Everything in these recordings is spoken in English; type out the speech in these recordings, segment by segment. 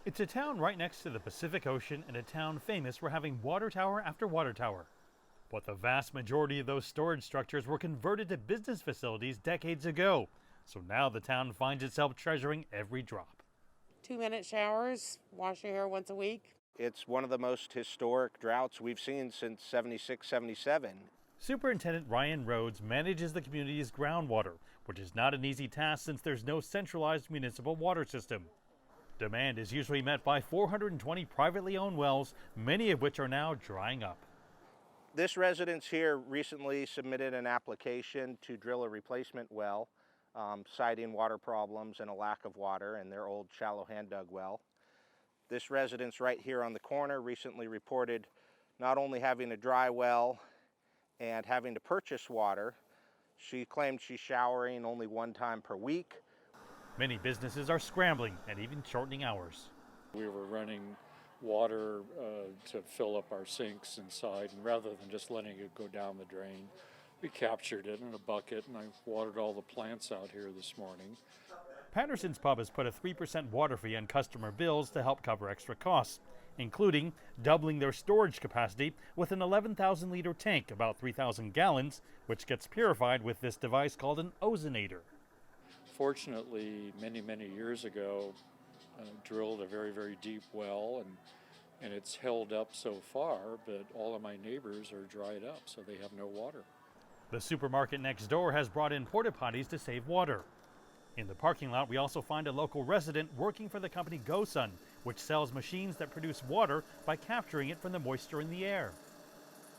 It's a town right next to the Pacific Ocean and a town famous for having water tower after water tower. But the vast majority of those storage structures were converted to business facilities decades ago. So now the town finds itself treasuring every drop. 2-minute showers, wash your hair once a week. It's one of the most historic droughts we've seen since 76, 77. Superintendent Ryan Rhodes manages the community's groundwater, which is not an easy task since there's no centralized municipal water system. Demand is usually met by 420 privately owned wells, many of which are now drying up. This residence here recently submitted an application to drill a replacement well, citing water problems and a lack of water in their old shallow hand dug well. This residence right here on the corner recently reported not only having a dry well and having to purchase water. She claimed she's showering only one time per week. Many businesses are scrambling and even shortening hours. We were running water to fill up our sinks inside, and rather than just letting it go down the drain, we captured it in a bucket, and I watered all the plants out here this morning. Patterson's Pub has put a 3% water fee on customer bills to help cover extra costs, including doubling their storage capacity with an 11,000-liter tank, about 3,000 gallons, which gets purified with this device called an ozonator. Fortunately, many years ago, drilled a very deep well, and it's held up so far, but all of my neighbors are dried up, so they have no water. The supermarket next door has brought in porta potties to save water. In the parking lot, we also find a local resident working for the company GoSun, which sells machines that produce water by capturing it from the moisture in the air.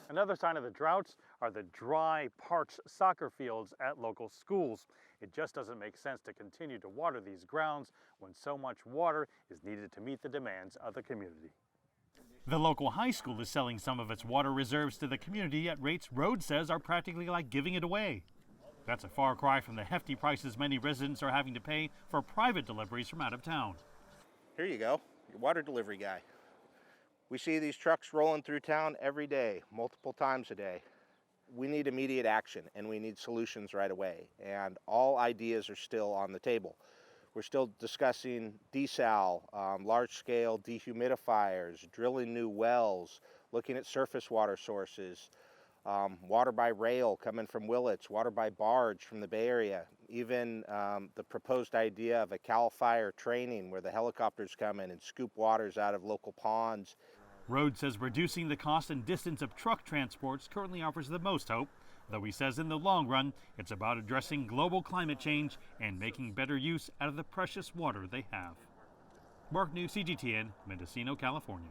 Another sign of the droughts are the dry, parched soccer fields at local schools. It just doesn't make sense to continue to water these grounds when so much water is needed to meet the demands of the community. The local high school is selling some of its water reserves to the community at rates Rhodes says are practically like giving it away. That's a far cry from the hefty prices many residents are having to pay for private deliveries from out of town. Here you go, your water delivery guy. We see these trucks rolling through town every day, multiple times a day. We need immediate action and we need solutions right away. And all ideas are still on the table. We're still discussing desal, large-scale dehumidifiers, drilling new wells, looking at surface water sources, water by rail coming from Willits, water by barge from the Bay Area, even the proposed idea of a CAL FIRE training where the helicopters come in and scoop waters out of local ponds. Rhodes says reducing the cost and distance of truck transports currently offers the most hope, though he says in the long run, it's about addressing global climate change and making better use out of the precious water they have. Mark New, CGTN, Mendocino, California.